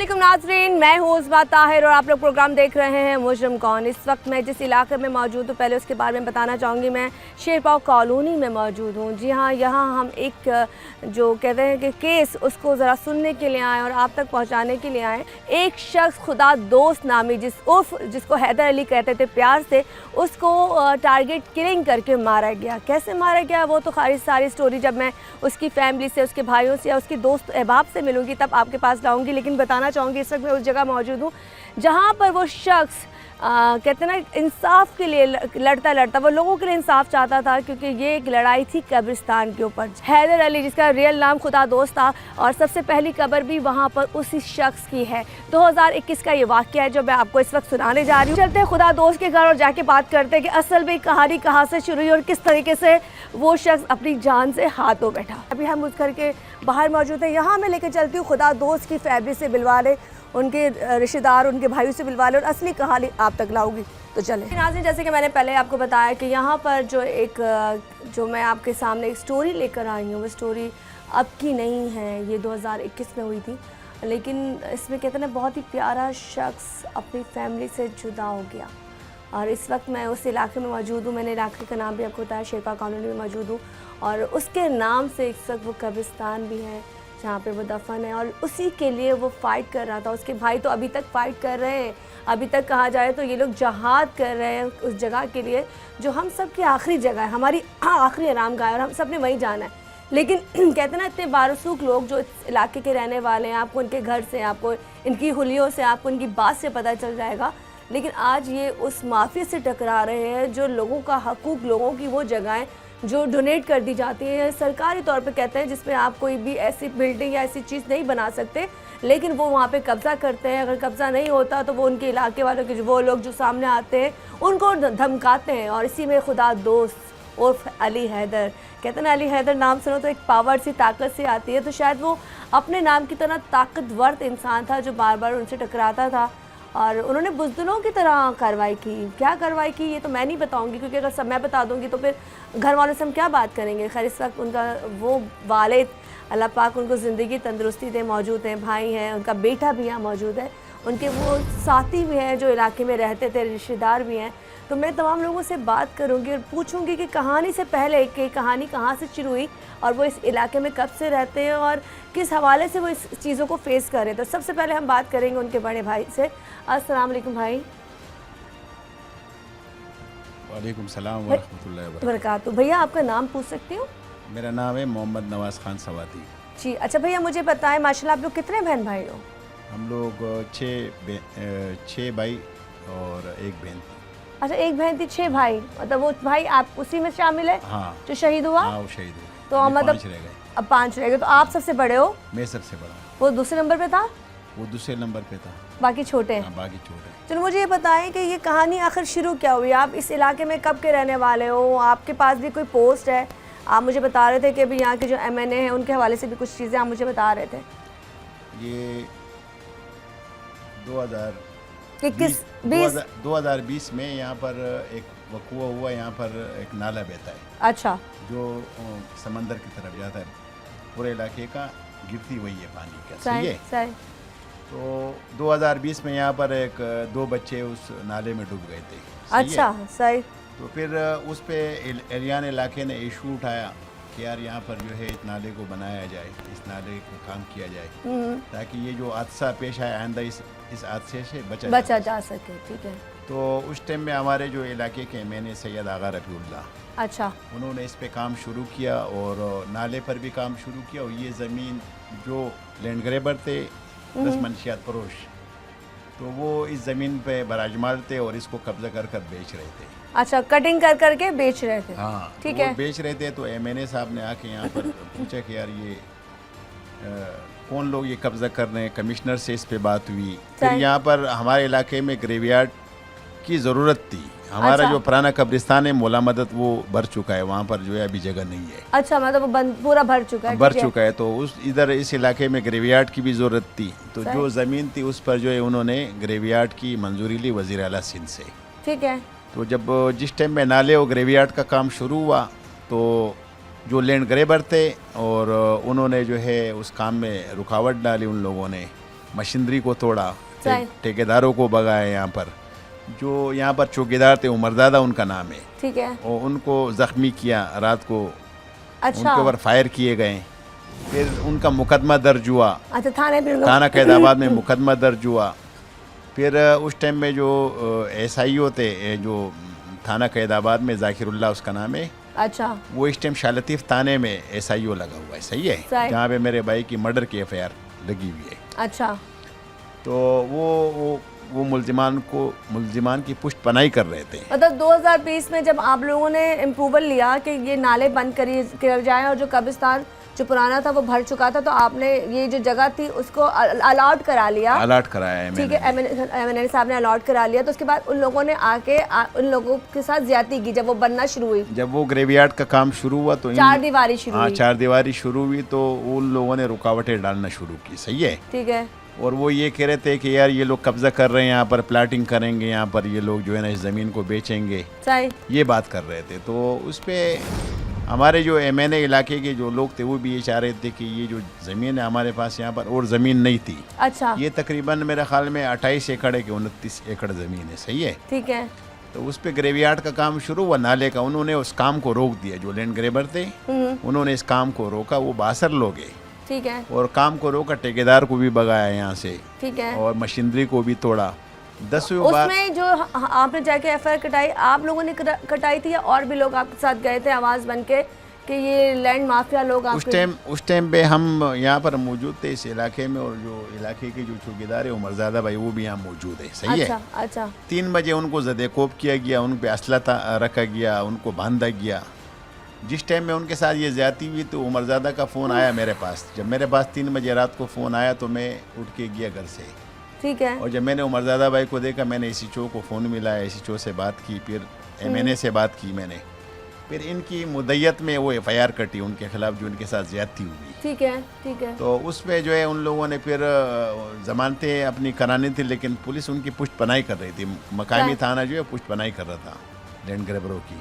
अस्सलामुअलैकुम नाज़रीन, मैं हूँ उस्मा ताहिर और आप लोग प्रोग्राम देख रहे हैं मुजरिम कौन। इस वक्त मैं जिस इलाके में मौजूद हूँ पहले उसके बारे में बताना चाहूँगी। मैं शेरपाव कॉलोनी में मौजूद हूँ। जी हाँ, यहाँ हम एक जो कहते हैं कि केस उसको ज़रा सुनने के लिए आए और आप तक पहुँचाने के लिए आए। एक शख्स खुदा दोस्त नामी जिसको हैदर अली कहते थे प्यार से, उसको टारगेट किलिंग करके मारा गया। कैसे मारा गया वो तो सारी स्टोरी जब मैं उसकी फैमिली से, उसके भाइयों से या उसके दोस्त अहबाब से मिलूँगी तब आपके पास लाऊंगी। लेकिन बताना चाहूँगी इस वक्त मैं उस जगह मौजूद हूँ जहाँ पर वो शख्स कहते हैं ना इंसाफ के लिए लड़ता वो लोगों के लिए इंसाफ चाहता था, क्योंकि ये एक लड़ाई थी कब्रिस्तान के ऊपर। हैदर अली जिसका रियल नाम खुदा दोस्त था और सबसे पहली कब्र भी वहाँ पर उसी शख्स की है। 2021 का ये वाक़या है जो मैं आपको इस वक्त सुनाने जा रही हूँ। चलते हैं खुदा दोस्त के घर और जाके बात करते हैं कि असल में कहानी कहाँ से शुरू हुई और किस तरीके से वो शख्स अपनी जान से हाथ धो बैठा। अभी हम उस घर के बाहर मौजूद हैं। यहाँ मैं लेके चलती हूँ खुदा दोस्त की फैमिली से मिलवा ले, उनके रिश्तेदार, उनके भाइयों से मिलवा ले और असली कहानी आप तक लाऊंगी। तो चलें नाज़रीन, जैसे कि मैंने पहले आपको बताया कि यहाँ पर जो मैं आपके सामने एक स्टोरी लेकर आई हूँ, वो स्टोरी अब की नहीं है, ये 2021 में हुई थी। लेकिन इसमें कहते हैं बहुत ही प्यारा शख्स अपनी फैमिली से जुदा हो गया। और इस वक्त मैं उस इलाके में मौजूद हूँ। मैंने इलाके का नाम भी आपको बताया, शेरपाव कॉलोनी में मौजूद हूँ और उसके नाम से इस वक्त वो कब्रिस्तान भी है जहाँ पे वो दफन है और उसी के लिए वो फ़ाइट कर रहा था। उसके भाई तो अभी तक फ़ाइट कर रहे हैं। अभी तक कहा जाए तो ये लोग जहाद कर रहे हैं उस जगह के लिए जो हम सब की आखिरी जगह है, हमारी आखिरी आराम गाह है और हम सब ने वहीं जाना है। लेकिन कहते ना इतने बारसूख लोग जो इस इलाके के रहने वाले हैं, आपको उनके घर से, आपको इनकी हुलियों से, आपको उनकी बात से पता चल जाएगा। लेकिन आज ये उस माफिया से टकरा रहे हैं जो लोगों का हकूक़, लोगों की वो जगहें जो डोनेट कर दी जाती है सरकारी तौर पे कहते हैं, जिसमें आप कोई भी ऐसी बिल्डिंग या ऐसी चीज़ नहीं बना सकते, लेकिन वो वहाँ पे कब्ज़ा करते हैं। अगर कब्ज़ा नहीं होता तो वो उनके इलाके वालों के वो लोग जो सामने आते हैं उनको धमकाते हैं। और इसी में खुदा दोस्त उर्फ अली हैदर, कहते हैं ना अली हैदर नाम सुनो तो एक पावर सी, ताकत सी आती है। तो शायद वो अपने नाम की तरह ताकतवर इंसान था जो बार बार उनसे टकराता था और उन्होंने बुज़दिलों की तरह कार्रवाई की। क्या कार्रवाई की ये तो मैं नहीं बताऊंगी, क्योंकि अगर सब मैं बता दूंगी तो फिर घर वालों से हम क्या बात करेंगे। खैर इस वक्त उनका वो वालिद, अल्लाह पाक उनको ज़िंदगी तंदुरुस्ती दे, मौजूद हैं, भाई हैं, उनका बेटा भी यहाँ मौजूद है, उनके वो साथी भी हैं जो इलाके में रहते थे, रिश्तेदार भी हैं। तो मैं तमाम लोगों से बात करूँगी और पूछूँगी कि कहानी से पहले कि कहानी कहाँ से शुरू हुई और वो इस इलाके में कब से रहते हैं और किस हवाले से वो इस चीज़ों को फेस कर रहे हैं। तो सबसे पहले हम बात करेंगे उनके बड़े भाई से। अस्सलाम वालेकुम भाई। वालेकुम सलाम व रहमतुल्लाहि व बरकातहू। भैया आपका नाम पूछ सकती हूँ? मेरा नाम है मोहम्मद नवाज़ खान सवाती जी। अच्छा भैया मुझे बताएं, माशाल्लाह आप लोग कितने बहन भाई हो? हम लोग छः भाई और एक बहन थी। अच्छा, एक बहन थी, 6 भाई, मतलब वो भाई आप उसी में शामिल है? हाँ, जो शहीद हुआ? हाँ वो शहीद हुआ। तो मतलब 5 रह गए। अब 5 रह गए। तो आप सबसे बड़े हो? मैं सबसे बड़ा हूँ। वो दूसरे नंबर पे था? वो दूसरे नंबर पे था। बाकी छोटे हैं? हाँ, बाकी छोटे। चलो मुझे ये बताएं कि ये कहानी आखिर शुरू क्या हुई? आप इस इलाके में कब के रहने वाले हो? आपके पास भी कोई पोस्ट है? आप मुझे बता रहे थे कि अभी यहाँ के जो MNA हैं उनके हवाले से भी कुछ चीज़ें आप मुझे बता रहे थे। ये 2020 में यहाँ पर एक वक़ूआ हुआ। यहाँ पर एक नाला बहता है, अच्छा, जो समंदर की तरफ जाता है। पूरे इलाके का गिरती वही है पानी का। सही है। सही। तो 2020 में यहाँ पर 2 बच्चे उस नाले में डूब गए थे। अच्छा, सही। तो फिर उस पे एलियान इलाके ने इशू उठाया कि यार यहाँ पर जो है इस नाले को बनाया जाए, इस नाले को काम किया जाए ताकि ये जो हादसा पेश आया आइंदा इस हादसे से बचा जा सके। ठीक है। तो उस टाइम में हमारे जो इलाके के मैंने सैयद आगा रफ़ीउल्लाह, अच्छा, उन्होंने इस पे काम शुरू किया और नाले पर भी काम शुरू किया। और ये ज़मीन जो लैंड ग्रेबर थे 10 मंशियात फरोश, तो वो इस ज़मीन पे बराजमाल थे और इसको कब्जा कर कर बेच रहे थे। अच्छा, कटिंग कर करके बेच रहे थे? हाँ, ठीक तो है। बेच रहे थे। तो MNA साहब ने आके यहाँ पर पूछा कि यार ये कौन लोग ये कब्जा कर रहे हैं। कमिश्नर से इस पे बात हुई। फिर यहाँ पर हमारे इलाके में ग्रेवयार्ड की ज़रूरत थी। हमारा अच्छा। जो पुराना कब्रिस्तान है मौला मदद, वो भर चुका है, वहाँ पर जो है अभी जगह नहीं है। अच्छा, मतलब वो पूरा भर चुका है? भर चुका है। तो इस इलाके में ग्रेवयार्ड की भी ज़रूरत थी। तो जो ज़मीन थी उस पर जो है उन्होंने ग्रेवयार्ड की मंजूरी ली वज़ीर आला सिंध से। ठीक है। तो जब जिस टाइम में नाले और ग्रेवयार्ड का काम शुरू हुआ तो जो लैंड ग्रेबर थे और उन्होंने जो है उस काम में रुकावट डाली उन लोगों ने, मशीनरी को तोड़ा, सही। ठेकेदारों को भगाया यहाँ पर। जो यहाँ पर चौकीदार थे उमरजादा उनका नाम है, ठीक है। और उनको ज़ख्मी किया रात को, अच्छा, उनके ऊपर फायर किए गए। फिर उनका मुकदमा दर्ज हुआ, अच्छा थाने पे थाना कैदाबाद में मुकदमा दर्ज हुआ। फिर उस टाइम में जो SIO थे, जो थाना कैदाबाद में, ज़ाकिरुल्लाह उसका नाम है, अच्छा, वो इस टाइम शालतीफ़ थाने में SIO लगा हुआ है, सही है, सही। जहाँ पे मेरे भाई की मर्डर की FIR लगी हुई है। अच्छा, तो वो मुल्जिमान की पुष्ट पनाही कर रहे थे। मतलब 2020 में जब आप लोगों ने अप्रूवल लिया कि ये नाले बंद कर जाएं और जो कब्रिस्तान जो पुराना था वो भर चुका था, तो आपने ये जो जगह थी उसको अलॉट करा लिया, अलॉट कराया है, ठीक है, MNA साहब ने अलॉट करा लिया। तो उसके बाद उन लोगों ने आके उन लोगों के साथ ज्यादती की जब वो बनना शुरू हुई, जब वो ग्रेवयार्ड का काम शुरू हुआ तो चार दीवारी शुरू हाँ, हुई, चार दीवारी शुरू हुई, तो उन लोगों ने रुकावटें डालना शुरू की, सही है। ठीक है। और वो ये कह रहे थे कि यार ये लोग कब्जा कर रहे हैं, यहाँ पर प्लाटिंग करेंगे, यहाँ पर ये लोग जो है ना इस ज़मीन को बेचेंगे, सही। ये बात कर रहे थे। तो उस पर हमारे जो MNA इलाके के जो लोग थे वो भी ये चाह रहे थे कि ये जो ज़मीन है हमारे पास यहाँ पर और ज़मीन नहीं थी। अच्छा, ये तकरीबन मेरे ख्याल में 28 एकड़ है कि 29 एकड़ ज़मीन है, सही है। ठीक है। तो उस पर ग्रेवयार्ड का काम शुरू हुआ, नाले का, उन्होंने उस काम को रोक दिया। जो लैंड ग्रेबर थे उन्होंने इस काम को रोका, वो 62 लोग हैं, ठीक है, और काम को रोका, ठेकेदार को भी भगाया यहाँ से, ठीक है। और मशीनरी को भी तोड़ा। 10वीं बार उसमें जो आपने जाके FIR कटाई, आप लोगों ने कटाई थी या और भी लोग आपके साथ गए थे आवाज़ बन के कि ये लैंड माफिया लोग आपके? उस टाइम पे हम यहाँ पर मौजूद थे इस इलाके में, और जो इलाके के जो चौकीदार है उमरजादा भाई वो भी यहाँ मौजूद है, सही अच्छा, है। अच्छा, 3 बजे उनको ज़देकोब किया गया, उन पे असला रखा गया, उनको बांधा गया। जिस टाइम में उनके साथ ये ज़्यादती हुई तो उमरजादा का फ़ोन आया मेरे पास। जब मेरे पास 3 बजे रात को फ़ोन आया तो मैं उठ के गया घर से, ठीक है। और जब मैंने उमरजादा भाई को देखा, मैंने SHO को फ़ोन मिलाया, SHO से बात की, फिर MNA से बात की मैंने, फिर इनकी मुद्दत में वो FIR कटी उनके खिलाफ जो उनके साथ ज़्यादती हुई, ठीक है, ठीक है। तो उस पर जो है उन लोगों ने फिर ज़मानतें अपनी करानी थी, लेकिन पुलिस उनकी पुष्ट पनाही कर रही थी। मकामी थाना जो है पुष्ट पनाही कर रहा था लैंड ग्रेबरों की।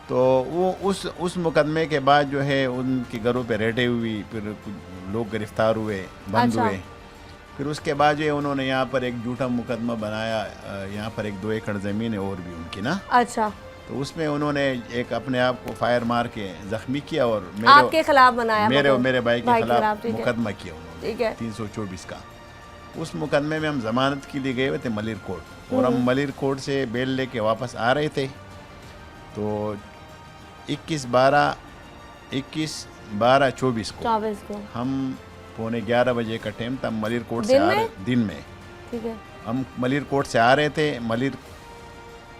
तो वो उस मुकदमे के बाद जो है उनके घरों पे रेडें हुई, फिर कुछ लोग गिरफ्तार हुए, बंद अच्छा। हुए। फिर उसके बाद जो है उन्होंने यहाँ पर एक झूठा मुकदमा बनाया, यहाँ पर 1-2 एकड़ ज़मीन है और भी उनकी ना, अच्छा, तो उसमें उन्होंने एक अपने आप को फायर मार के ज़ख्मी किया, और आपके खिलाफ बनाया, मेरे भाई के खिलाफ ठीक है, मुकदमा किया उन्होंने, ठीक है। 324 का। उस मुकदमे में हम ज़मानत के लिए गए हुए थे मलिर कोर्ट, और हम मलिर कोर्ट से बेल लेके वापस आ रहे थे। तो 21/12/24 को हम 11:15 बजे का टाइम था, मलिर कोर्ट से आ रहे दिन में, ठीक है, हम मलिर कोर्ट से आ रहे थे। मलिर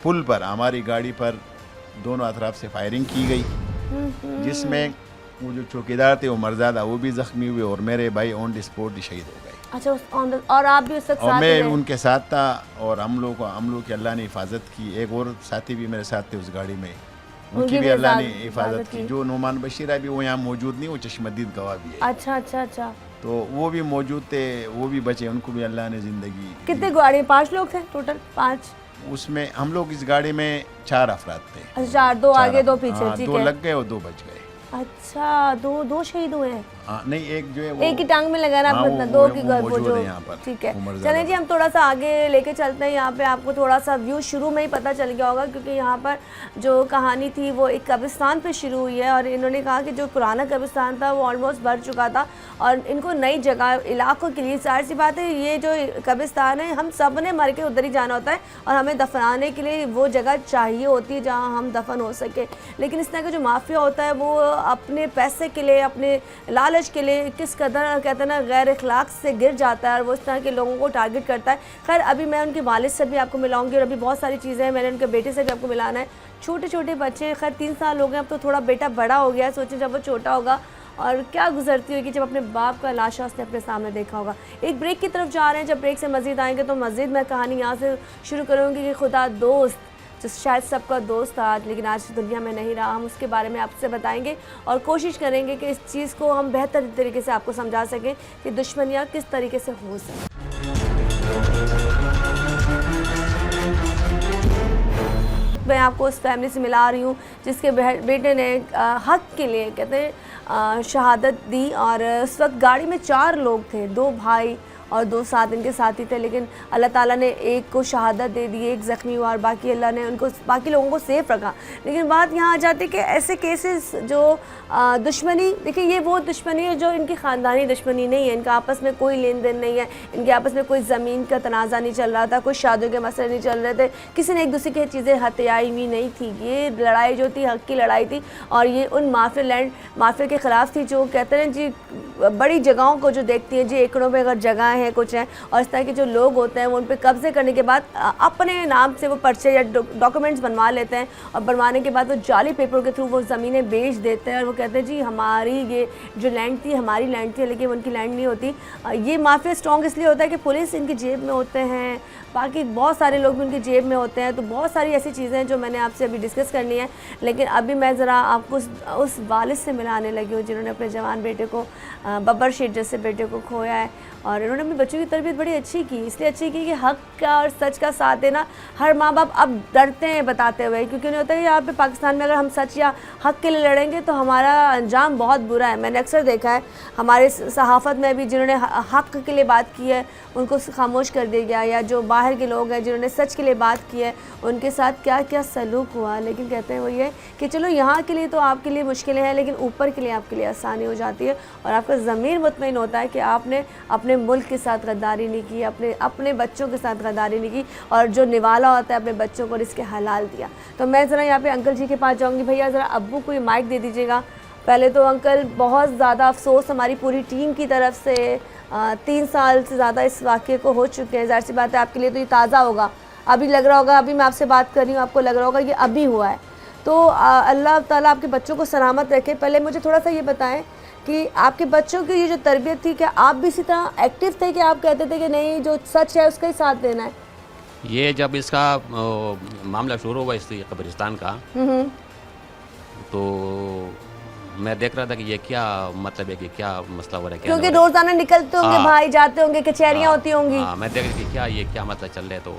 पुल पर हमारी गाड़ी पर दोनों अतराफ से फायरिंग की गई, जिसमें वो जो चौकीदार थे उमरजादा वो भी ज़ख्मी हुए, और मेरे भाई ऑन द स्पॉट शहीद हो गए। अच्छा, और आप भी उस वक्त और साथ मैं थे? उनके साथ था, और हम लोग की अल्लाह ने हिफाजत की। एक और साथी भी मेरे साथ थे उस गाड़ी में, उनकी भी अल्लाह ने हिफाजत की। जो नोमान बशीर अभी वो यहाँ मौजूद नहीं, वो चश्मदीद गवाह भी है। अच्छा, अच्छा, अच्छा। तो वो भी मौजूद थे, वो भी बचे, उनको भी अल्लाह ने ज़िंदगी। कितने गाड़ी? 5 लोग थे टोटल? 5? उसमें हम लोग इस गाड़ी में 4 अफराद थे। अच्छा, 4, 2 आगे 2 पीछे, हाँ, ठीक 2 है। लग गए और 2 बच गए। अच्छा, दो शहीद हुए हैं? हाँ, नहीं, एक जो है वो एक ही टांग में लगाना, हाँ, अपना वो 2 की मौजूद वो जो है यहाँ पर, ठीक है। उमरजादा। चलें जी, हम थोड़ा सा आगे लेके चलते हैं। यहाँ पे आपको थोड़ा सा व्यू शुरू में ही पता चल गया होगा, क्योंकि यहाँ पर जो कहानी थी वो एक कब्रिस्तान पे शुरू हुई है, और इन्होंने कहा कि जो पुराना कब्रिस्तान था वो ऑलमोस्ट भर चुका था, और इनको नई जगह इलाकों के लिए, जाहिर सी बात है ये जो कब्रिस्तान है हम सब ने मर के उधर ही जाना होता है, और हमें दफनाने के लिए वो जगह चाहिए होती है जहाँ हम दफन हो सके। लेकिन इस तरह का जो माफिया होता है वो अपने पैसे के लिए, अपने लालच के लिए किस कदर कहते हैं ना गैर अखलाक से गिर जाता है, और वो इस तरह के लोगों को टारगेट करता है। खैर, अभी मैं उनके वालिद से भी आपको मिलाऊंगी, और अभी बहुत सारी चीज़ें हैं, मैंने उनके बेटे से भी आपको मिलाना है। छोटे छोटे बच्चे, खैर 3 साल हो गए, अब तो थोड़ा बेटा बड़ा हो गया है, सोचें जब वो छोटा होगा और क्या गुजरती होगी जब अपने बाप का लाशा उसने अपने सामने देखा होगा। एक ब्रेक की तरफ जा रहे हैं, जब ब्रेक से मज़ीद आएंगे तो मज़ीद मैं कहानी यहाँ से शुरू करूँगी कि खुदा दोस्त जो शायद सबका दोस्त था लेकिन आज दुनिया में नहीं रहा, हम उसके बारे में आपसे बताएंगे और कोशिश करेंगे कि इस चीज़ को हम बेहतर तरीके से आपको समझा सकें कि दुश्मनियाँ किस तरीके से हो सकें। मैं आपको उस फैमिली से मिला रही हूँ जिसके बेटे ने हक के लिए कहते हैं शहादत दी, और उस वक्त गाड़ी में 4 लोग थे, 2 भाई और 2 साथ इनके साथी थे, लेकिन अल्लाह ताला ने एक को शहादत दे दी, एक ज़ख्मी हुआ और बाकी अल्लाह ने उनको बाकी लोगों को सेफ़ रखा। लेकिन बात यहाँ आ जाती है कि ऐसे केसेस जो दुश्मनी, देखिए ये वो दुश्मनी है जो इनकी ख़ानदानी दुश्मनी नहीं है, इनका आपस में कोई लेन देन नहीं है, इनके आपस में कोई ज़मीन का तनाज़ा नहीं चल रहा था, कोई शादियों के मसले नहीं चल रहे थे, किसी ने एक दूसरे की चीज़ें हथियाई हुई नहीं थी। ये लड़ाई जो थी हक़ की लड़ाई थी और ये उन माफिया के ख़िलाफ़ थी जो कहते हैं जी बड़ी जगहों को जो देखती हैं जी, एकड़ों में अगर जगह है कुछ है और इस तरह के जो लोग होते हैं वो उन पर कब्ज़े करने के बाद अपने नाम से वो पर्चे या डॉक्यूमेंट्स बनवा लेते हैं और बनवाने के बाद वो जाली पेपर के थ्रू वो ज़मीनें बेच देते हैं और वो कहते हैं जी हमारी ये जो लैंड थी हमारी लैंड थी, लेकिन उनकी लैंड नहीं होती। ये माफिया स्ट्रॉन्ग इसलिए होता है कि पुलिस इनकी जेब में होते हैं, बाकी बहुत सारे लोग भी उनकी जेब में होते हैं। तो बहुत सारी ऐसी चीज़ें हैं जो मैंने आपसे अभी डिस्कस करनी है, लेकिन अभी मैं ज़रा आपको उस वालिद से मिलाने लगी हूँ जिन्होंने अपने जवान बेटे को बब्बर शेख जैसे बेटे को खोया है और इन्होंने अपने बच्चों की तरबियत बड़ी अच्छी की, इसलिए अच्छी की कि हक़ का और सच का साथ देना। हर माँ बाप अब डरते हैं बताते हुए, क्योंकि उन्हें होता है कि यहाँ पे पाकिस्तान में अगर हम सच या हक़ के लिए लड़ेंगे तो हमारा अंजाम बहुत बुरा है। मैंने अक्सर देखा है हमारे सहाफ़त में भी जिन्होंने हक़ के लिए बात की है उनको खामोश कर दिया गया, या जो बाहर के लोग हैं जिन्होंने सच के लिए बात की है उनके साथ क्या क्या सलूक हुआ। लेकिन कहते हैं वो ये कि चलो यहाँ के लिए तो आपके लिए मुश्किलें हैं, लेकिन ऊपर के लिए आपके लिए आसानी हो जाती है और आपका ज़मीर मुतमईन होता है कि आपने अपने मुल्क के साथ गद्दारी नहीं की, अपने बच्चों के साथ गद्दारी नहीं की और जो निवाला होता है अपने बच्चों को रिज़्क़ हलाल दिया। तो मैं ज़रा यहाँ पे अंकल जी के पास जाऊँगी। भैया ज़रा अब्बू को ये माइक दे दीजिएगा। पहले तो अंकल बहुत ज़्यादा अफसोस हमारी पूरी टीम की तरफ से, 3 साल से ज़्यादा इस वाक़े को हो चुके हैं। ज़ाहिर सी बात है आपके लिए तो ये ताज़ा होगा, अभी लग रहा होगा, अभी मैं आपसे बात कर रही हूँ आपको लग रहा होगा ये अभी हुआ है। तो अल्लाह ताला आपके बच्चों को सलामत रखे। पहले मुझे थोड़ा सा ये बताएं कि आपके बच्चों की ये जो तरबियत थी, क्या आप भी इसी तरह एक्टिव थे कि आप कहते थे कि नहीं जो सच है उसका ही साथ देना है? ये जब इसका मामला शुरू हुआ इस कब्रिस्तान का, तो मैं देख रहा था कि ये क्या मतलब है कि क्या मसला हो रहा है, क्योंकि रोज़ाना निकलते होंगे भाई, जाते होंगे, कचहरियाँ होती होंगी। हाँ, मैं देख रहा कि क्या मसला चल रहा है। तो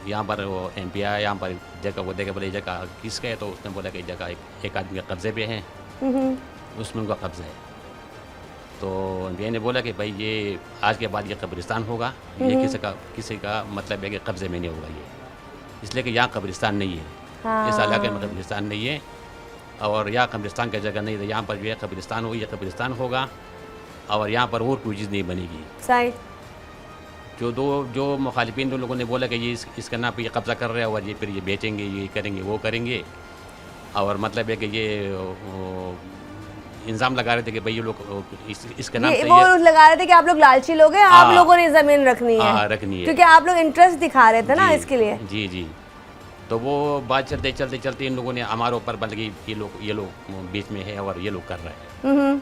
यहाँ पर वो MP आया, यहाँ पर जगह वो देखे बोले जगह किसका है, तो उसने बोला कि जगह एक आदमी के कब्ज़े पे है, उसमें उनका कब्ज़ा है। तो MP ने बोला कि भाई ये आज के बाद ये कब्रिस्तान होगा, ये किसी का मतलब है कि कब्ज़े में नहीं होगा ये, इसलिए कि यहाँ कब्रिस्तान नहीं है। हाँ। इस इलाके में कब्रिस्तान नहीं है और यहाँ कब्रिस्तान की जगह नहीं है। यहाँ पर जो है कब्रिस्तान हो, ये कब्रिस्तान होगा और यहाँ पर और कोई चीज़ नहीं बनेगी। सही। जो मुखालिफिन लोगों ने बोला कि ये इसका नाम पे ये कब्ज़ा कर रहे हैं और ये फिर ये बेचेंगे, ये करेंगे, वो करेंगे, और मतलब है कि ये इल्ज़ाम लगा रहे थे कि भाई ये लोग इसके नाम से वो लगा रहे थे कि आप लोग लालची लोग हैं, आप लोगों ने ज़मीन रखनी है, रखनी है, क्योंकि आप लोग इंटरेस्ट दिखा रहे थे ना इसके लिए। जी जी। तो वो बात चलते इन लोगों ने हमारे ऊपर बन गई, ये लोग बीच में है और ये लोग कर रहे हैं।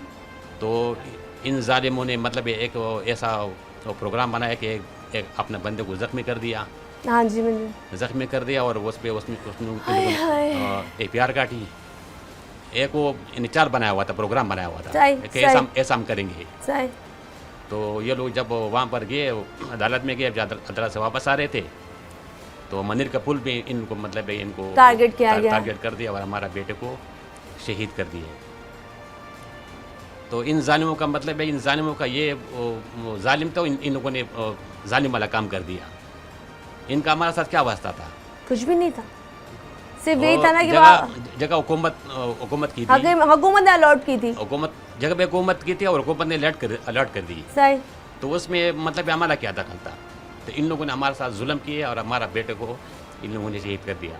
तो इन जालिमों ने मतलब एक ऐसा प्रोग्राम बनाया कि एक अपने बंदे को ज़ख्मी कर दिया। हाँ जी, ज़ख्मी कर दिया और उसमें APR काटी। एक वो निचार बनाया हुआ था, प्रोग्राम बनाया हुआ था कि ऐसा हम करेंगे। तो ये लोग जब वहाँ पर गए, अदालत में गए, अदालत से वापस आ रहे थे, तो मंदिर का पुल भी इनको मतलब इनको टारगेट किया गया, टारगेट कर दिया और हमारा बेटे को शहीद कर दिए। तो इन जालिमों का मतलब है, इन जालिमों का ये जालिम तो इन लोगों ने जालिम वाला काम कर दिया। इनका हमारे साथ क्या वास्ता था? कुछ भी नहीं था, सिर्फ यही था ना कि जगह हुकूमत की थी, हुकूमत ने अलॉट की थी, जगह पे हुकूमत की थी और हुकूमत ने अलर्ट कर दी। सही। तो उसमें मतलब हमारा क्या दखल था? तो इन लोगों ने हमारे साथ जुल्म किए और हमारा बेटे को इन लोगों ने शहीद कर दिया।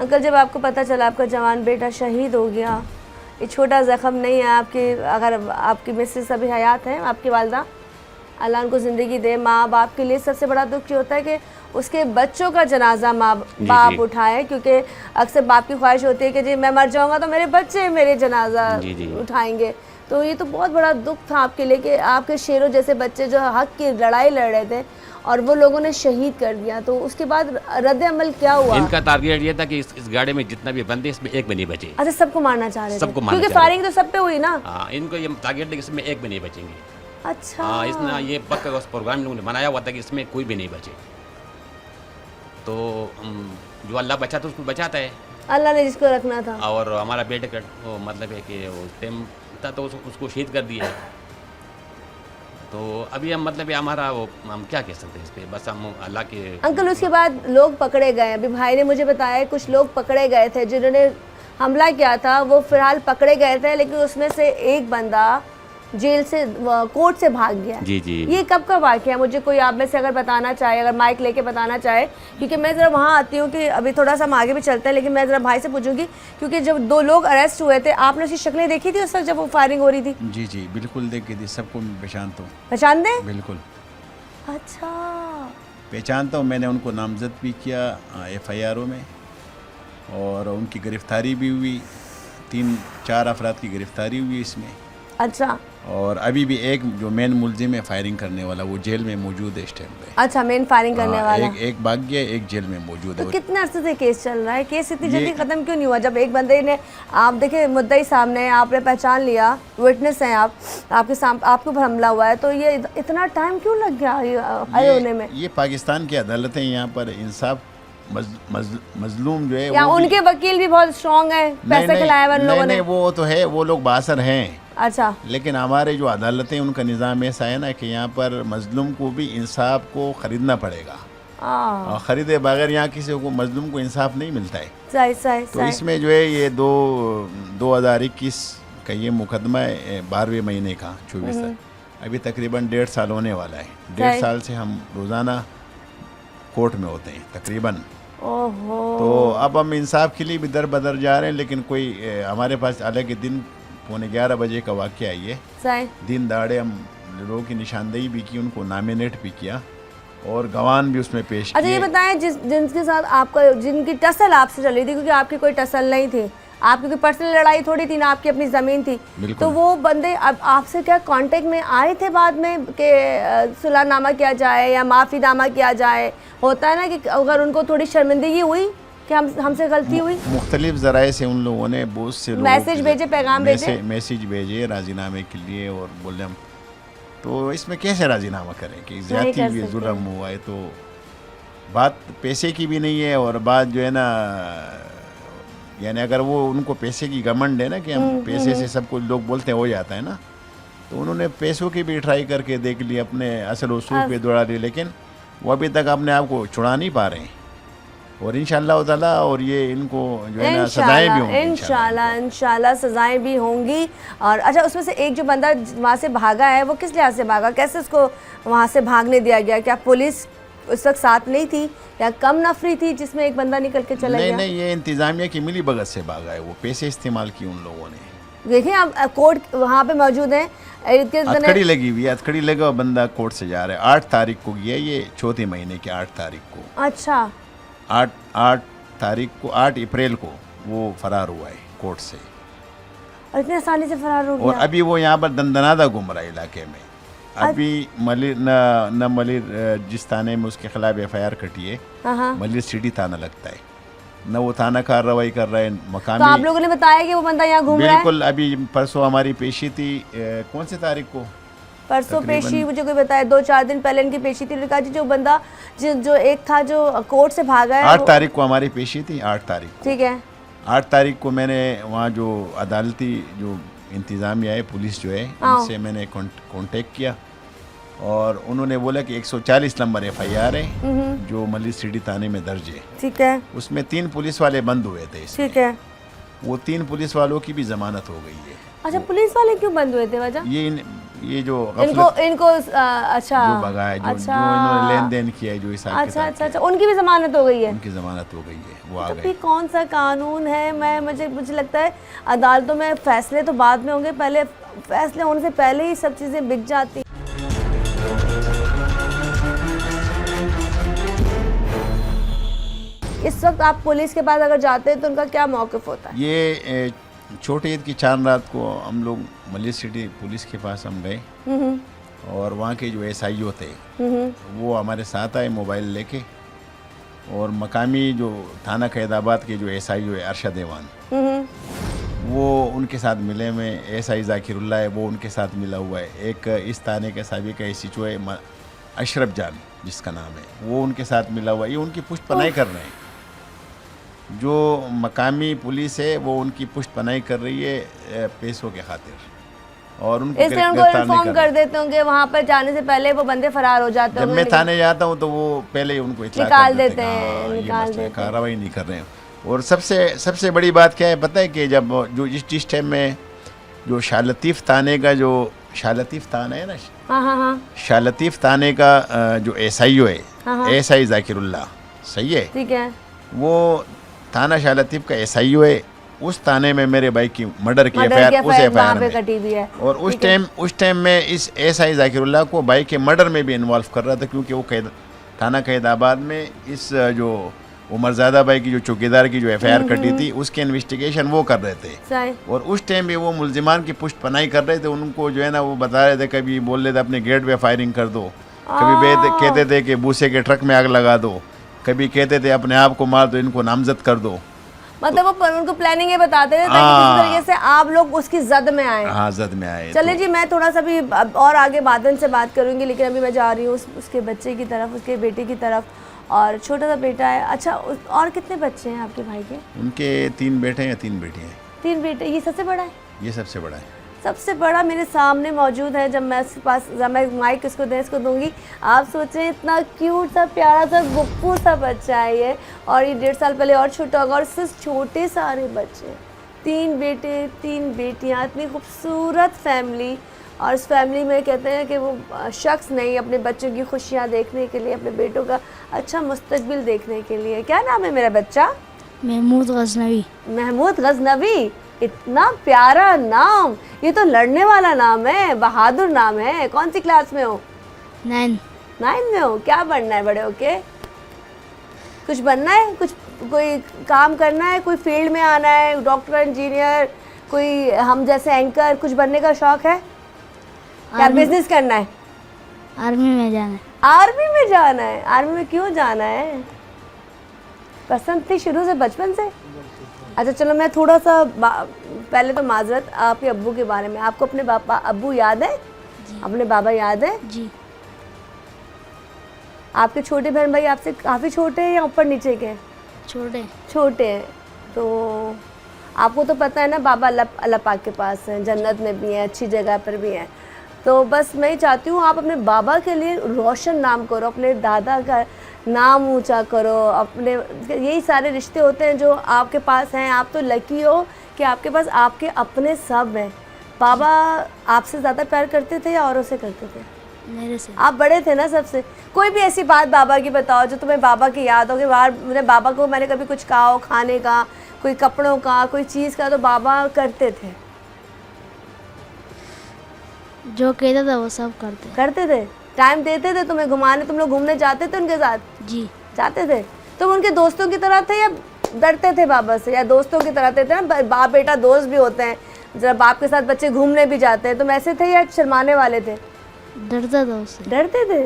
अंकल, जब आपको पता चला आपका जवान बेटा शहीद हो गया, ये छोटा ज़ख्म नहीं है आपकी, अगर आपकी मिसेस अभी हयात हैं, आपकी वालदा, अल्लाह उनको ज़िंदगी दे, माँ बाप के लिए सबसे बड़ा दुख ये होता है कि उसके बच्चों का जनाजा माँ बाप उठाए, क्योंकि अक्सर बाप की ख्वाहिश होती है कि जी मैं मर जाऊँगा तो मेरे बच्चे मेरे जनाजा उठाएंगे। तो ये तो बहुत बड़ा दुख था आपके लिए कि आपके शेरों जैसे बच्चे जो हक़ की लड़ाई लड़ रहे थे और वो लोगों ने शहीद कर दिया। तो उसके बाद रद्द अमल क्या हुआ? इनका टारगेट ये था कि इस गाड़ी में जितना भी बंदे इसमें एक भी नहीं बचे। अच्छा, सबको मारना चाह रहे थे, सबको मारना, क्योंकि फायरिंग तो सब पे हुई ना। हाँ, इनको ये टारगेट है कि इसमें एक भी नहीं बचेंगे। अच्छा। हाँ, इसने ये पक्का उस प्रोग्राम लोगों ने बनाया हुआ था कि इसमें कोई भी नहीं बचे। तो जो अल्लाह बचाता उसको बचाता है, अल्लाह ने जिसको रखना था। और हमारा बेटे का मतलब है कि वो टाइम था तो उसको शहीद कर दिया। तो अभी हम मतलब ये हमारा वो हम क्या कह सकते हैं इस पर, बस हम अल्लाह के। अंकल उसके बाद लोग पकड़े गए, अभी भाई ने मुझे बताया कुछ लोग पकड़े गए थे जिन्होंने हमला किया था, वो फिलहाल पकड़े गए थे, लेकिन उसमें से एक बंदा जेल से कोर्ट से भाग गया। जी जी। ये कब का वाक़या है? मुझे कोई आप में से अगर बताना चाहे, अगर माइक लेके बताना चाहे, क्योंकि मैं ज़रा वहाँ आती हूँ कि अभी थोड़ा सा हम आगे भी चलते हैं, लेकिन मैं ज़रा भाई से पूछूंगी क्योंकि जब 2 लोग अरेस्ट हुए थे, आपने उसकी शक्लें देखी थी उस वक्त जब वो फायरिंग हो रही थी? जी जी बिल्कुल देखी थी, सबको पहचानता हूँ। पहचान दे? बिल्कुल अच्छा, पहचानता हूँ। मैंने उनको नामजद भी किया FIR में, और उनकी गिरफ्तारी भी हुई। 3-4 अफराद की गिरफ्तारी हुई इसमें। अच्छा और अभी भी एक जो मेन मुलजिम है फायरिंग करने वाला, वो जेल में मौजूद है इस टाइम पे। अच्छा, मेन फायरिंग करने वाला। एक भाग गया, एक जेल में मौजूद है। तो कितने अरसे से केस चल रहा है? केस इतनी जल्दी खत्म क्यों नहीं हुआ? जब एक बंदे ने, आप देखे मुद्दई सामने है, आपने पहचान लिया, विटनेस हैं आप, आपके ऊपर हमला हुआ है, तो ये इतना टाइम क्यों लग गया ये होने में? ये पाकिस्तान की अदालतें यहाँ पर इंसाफ मजलूम जो है या उनके वकील भी बहुत स्ट्रॉन्ग है, पैसे खिलाए हुए लोगों ने। वो तो है, वो लोग बासर हैं। अच्छा, लेकिन हमारे जो अदालतें, उनका निज़ाम ऐसा है ना कि यहाँ पर मजलूम को भी इंसाफ को ख़रीदना पड़ेगा, और ख़रीदे बगैर यहाँ किसी को मजलूम को इंसाफ नहीं मिलता है। सही सही। तो इसमें जो है ये 2021 का ये मुकदमा है, 12वें महीने का 24 तक, अभी तकरीबन 1.5 साल होने वाला है। 1.5 साल से हम रोज़ाना कोर्ट में होते हैं तकरीबन। ओहो। तो अब हम इंसाफ के लिए भी दर बदर जा रहे हैं, लेकिन कोई हमारे पास अलग दिन 11:15 बजे का वाक़या है ये। सही। दिन दहाड़े हम लोगों की निशानदेही भी की, उनको नॉमिनेट भी किया और गवान भी उसमें पेश किए। अच्छा, ये बताएं जिनके साथ आपका, जिनकी टसल आपसे चल रही थी, क्योंकि आपकी कोई टसल नहीं थी, आपकी कोई पर्सनल लड़ाई थोड़ी थी ना, आपकी अपनी ज़मीन थी, तो वो बंदे अब आपसे क्या कांटेक्ट में आए थे बाद में कि सुलहनामा किया जाए या माफ़ीनामा किया जाए? होता है ना कि अगर उनको थोड़ी शर्मिंदगी हुई कि हमसे गलती हुई, मुख्तलिफ ज़राए से उन लोगों ने बहुत से मैसेज भेजे, पैगाम भेजे, मैसेज भेजे राजीनामे के लिए, और बोले हम तो इसमें कैसे राजीनामा करें कि ज़्यादती भी जुल्म हुआ है। तो बात पैसे की भी नहीं है, और बात जो है ना, यानी अगर वो उनको पैसे की घमंड है ना कि हम पैसे से सब कुछ लोग बोलते हो जाता है ना, तो उन्होंने पैसों की भी ट्राई करके देख ली, अपने असल उसूल पे दौड़ा ली, लेकिन वो अभी तक अपने आप को छुड़ा नहीं पा रहे हैं। और इंशाअल्लाह ताला, और ये इनको जो है ना सजाएं भी होंगी, इंशाअल्लाह सजाएं भी होंगी। और अच्छा, उसमें से एक जो बंदा वहाँ से भागा है, वो किस लिहाज से भागा? कैसे उसको वहाँ से भागने दिया गया? क्या पुलिस उस वक्त साथ नहीं थी या कम नफरी थी जिसमें एक बंदा निकल के चला गया? नहीं, ये इंतज़ामिया की मिली भगत से भागा है, वो पैसे इस्तेमाल किए उन लोगों ने। देखिए, आप कोर्ट वहाँ पे मौजूद हैं, हथकड़ी लगी हुई है, हथकड़ी लगा बंदा कोर्ट से जा रहा है। 8 तारीख को गया, ये 4थे महीने की 8 तारीख को। अच्छा, 8 तारीख को, 8 अप्रैल को वो फरार हुआ है कोर्ट से, और इतनी आसानी से फरार हो गया। और अभी वो यहाँ पर दंदनादा घूम रहा है इलाके में। अभी मलिर न मलिर जिस थाने में उसके खिलाफ FIR कटी है, मलिर सिटी थाना लगता है न, वो थाना कार्रवाई कर रहा है मकामी। तो आप लोगों ने बताया कि वो बंदा यहाँ घूम रहा है? बिल्कुल, अभी परसों हमारी पेशी थी, कौन सी तारीख को? परसों पेशी, मुझे कोई बताया 2-4 दिन पहले इनकी पेशी थी। जी, जो बंदा जो एक था जो कोर्ट से भागा है, 8 तारीख को हमारी पेशी थी, 8 तारीख को। ठीक है, 8 तारीख को मैंने वहाँ जो अदालती जो इंतज़ामिया है, पुलिस जो है, उनसे मैंने कांटेक्ट किया, और उन्होंने बोला कि 140 नंबर FIR है जो मलिर सिटी थाने में दर्ज है। ठीक है, उसमें 3 पुलिस वाले बंद हुए थे इसमें। ठीक है, वो 3 पुलिस वालों की भी जमानत हो गई है। अच्छा, पुलिस वाले क्यों बंद हुए थे? वजह ये जो इनको अच्छा, जो भगा है, जो इन्होंने लेन देन किया है, जो अच्छा, उनकी भी जमानत हो गई है। उनकी जमानत हो गई है, वो आ तो गए। फिर कौन सा कानून है? मुझे लगता है अदालतों में फैसले तो बाद में होंगे, पहले फैसले होने से पहले ही सब चीज़ें बिक जाती। इस वक्त आप पुलिस के पास अगर जाते हैं तो उनका क्या मौक़िफ़ होता है? ये छोटे ईद की चांद रात को हम लोग मलिर सिटी पुलिस के पास हम गए, और वहाँ के जो SIO थे वो हमारे साथ आए मोबाइल लेके, और मकामी जो थाना कैदाबाद के जो SIO है अरशद देवान, वो उनके साथ मिले में। SI जाकिरुल्लाह है, वो उनके साथ मिला हुआ है। एक इस थाने के साबिक़ SHO है अशरफ जान जिसका नाम है, वो उनके साथ मिला हुआ है। ये उनकी पुष्ट पनाही कर रहे हैं, जो मकामी पुलिस है वो उनकी पुष्ट पनाही कर रही है पैसों के खातिर। और उनको इसलिए उनको गिरफ्तार नहीं इन्फॉर्म कर कर रहे। देते होंगे, वहाँ पर जाने से पहले वो बंदे फरार हो जाते जब होंगे। मैं थाने जाता हूँ तो वो पहले ही उनको इत्तला निकाल कर देते देते हैं, हैं, हाँ, ये निकाल मसला है, देते हैं। कार्रवाई नहीं कर रहे हैं। और सबसे बड़ी बात क्या है पता है कि जब जो जिस टाइम में जो शाह लतीफ़ थाने का जो शाह लतीफ़ थाना है ना, हाँ हाँ हाँ शाह लतीफ़ थाने का जो SIO है, हाँ, हाँ। SI ज़ाकिरुल्लाह, सही है, ठीक है। वो थाना शाह लतीफ़ का SIO है। उस थाने में मेरे भाई की मर्डर की मर्डर FIR, उस वहाँ FIR पे में, कटी भी है। और उस टाइम में इस SI ज़ाकिरुल्लाह को भाई के मर्डर में भी इन्वॉल्व कर रहा था, क्योंकि वो थाना कैदाबाद में इस जो उमरज़ादा भाई की जो चौकीदार की जो FIR कटी थी उसकी इन्वेस्टिगेशन वो कर रहे थे। सही। और उस टाइम भी वो मुलजिमान की पुष्ट पनाही कर रहे थे, उनको जो है ना वो बता रहे थे, कभी बोल रहे थे अपने गेट पे फायरिंग कर दो, कभी कहते थे कि भूसे के ट्रक में आग लगा दो, कभी कहते थे अपने आप को मार दो, इनको नामजद कर दो। मतलब वो उनको प्लानिंग ये बताते थे ताकि किसी तरीके से आप लोग उसकी जद में आए। हाँ, जद में आए। चले जी, मैं थोड़ा सा भी और आगे बादन से बात करूंगी, लेकिन अभी मैं जा रही हूँ उसके बच्चे की तरफ, उसके बेटे की तरफ, और छोटा सा बेटा है। अच्छा, और कितने बच्चे हैं आपके भाई के? उनके 3 बेटे हैं, 3 बेटियाँ हैं। 3 बेटे, ये सबसे बड़ा है? ये सबसे बड़ा है। सबसे बड़ा मेरे सामने मौजूद है। जब मैं इसके पास, जब मैं माइक इसको दूंगी, आप सोचें इतना क्यूट सा प्यारा सा गुप्पू सा बच्चा है ये, और ये 1.5 साल पहले और छोटा होगा, और सिर्फ छोटे सारे बच्चे, 3 बेटे 3 बेटियाँ, इतनी खूबसूरत फैमिली। और इस फैमिली में कहते हैं कि वो शख्स नहीं, अपने बच्चों की खुशियाँ देखने के लिए, अपने बेटों का अच्छा मुस्तकबिल देखने के लिए। क्या नाम है मेरा बच्चा? महमूद गजनवी। महमूद गजनवी, इतना प्यारा नाम, ये तो लड़ने वाला नाम है, बहादुर नाम है। कौन सी क्लास में हो? 9 में हो। क्या बनना है बड़े होके? कुछ बनना है? कुछ कोई काम करना है? कोई फील्ड में आना है? डॉक्टर, इंजीनियर, कोई हम जैसे एंकर, कुछ बनने का शौक है? क्या बिजनेस करना है? आर्मी में जाना है। आर्मी में जाना है। आर्मी में क्यों जाना है? पसंद थी शुरू से, बचपन से? अच्छा चलो, मैं थोड़ा सा पहले तो माजरत आपके अब्बू के बारे में। आपको अपने अब्बू याद है? अपने बाबा याद है? जी। आपके छोटे बहन भाई आपसे काफ़ी छोटे हैं या ऊपर नीचे के? छोटे हैं। तो आपको तो पता है ना, बाबा अल्लाह पाक के पास हैं, जन्नत में भी हैं, अच्छी जगह पर भी हैं। तो बस मैं ही चाहती हूँ आप अपने बाबा के लिए रोशन नाम करो, अपने दादा का नाम ऊंचा करो। अपने यही सारे रिश्ते होते हैं जो आपके पास हैं। आप तो लकी हो कि आपके पास आपके अपने सब हैं। बाबा आपसे ज़्यादा प्यार करते थे या औरों से करते थे? मेरे से। आप बड़े थे ना सबसे। कोई भी ऐसी बात बाबा की बताओ जो तुम्हें बाबा की याद हो कि बाहर मेरे बाबा को मैंने कभी कुछ कहा हो, खाने का, कोई कपड़ों का, कोई चीज़ का, तो बाबा करते थे। जो कहता था वो सब करते थे। टाइम देते थे तुम्हें घुमाने? तुम लोग घूमने जाते थे उनके साथ? जी। जाते थे। तुम उनके दोस्तों की तरह थे या डरते थे बाबा से? या दोस्तों की तरह थे ना, बाप बेटा दोस्त भी होते हैं, जब बाप के साथ बच्चे घूमने भी जाते हैं। तुम ऐसे थे या शर्माने वाले थे? डरता था उससे। डरते थे।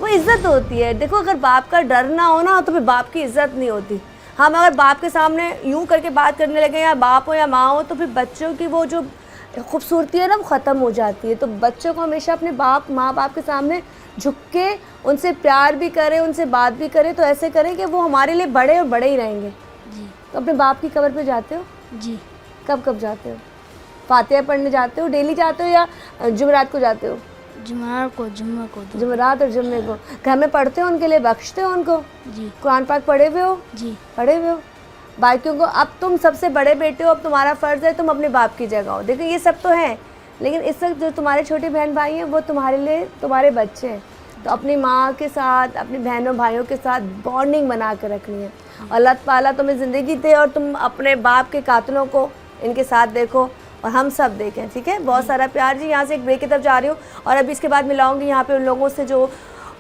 वो इज्जत होती है। देखो, अगर बाप का डर ना हो ना तो फिर बाप की इज्जत नहीं होती। हम अगर बाप के सामने यूं करके बात करने लगे, या बाप हो या माँ हो, तो फिर बच्चों की वो जो खूबसूरती है ना वो ख़त्म हो जाती है। तो बच्चों को हमेशा अपने माँ बाप के सामने झुक के उनसे प्यार भी करें, उनसे बात भी करें, तो ऐसे करें कि वो हमारे लिए बड़े और बड़े ही रहेंगे। जी। तो अपने बाप की कब्र पे जाते हो? जी। कब जाते हो? फातिहा पढ़ने जाते हो? डेली जाते हो या जुमेरात को जाते हो? जुमेरात और जुम्मे को। घर में पढ़ते हो उनके लिए, बख्शते हो उनको? जी। कुरान पाक पढ़े हुए हो? जी। पढ़े हुए हो। बाकियों को, अब तुम सबसे बड़े बेटे हो, अब तुम्हारा फ़र्ज़ है तुम अपने बाप की जगह हो। देखो, ये सब तो है, लेकिन इस वक्त जो तुम्हारे छोटे बहन भाई हैं वो तुम्हारे लिए तुम्हारे बच्चे हैं। तो अपनी माँ के साथ, अपनी बहनों भाइयों के साथ बॉन्डिंग बना कर रखनी है। अल्लाह ताला तुम्हें ज़िंदगी दे और तुम अपने बाप के कातिलों को इनके साथ देखो और हम सब देखें। ठीक है, बहुत सारा प्यार जी। यहाँ से एक ब्रेक की तरफ जा रही हूँ और अभी इसके बाद मिलाऊंगी यहाँ पे उन लोगों से जो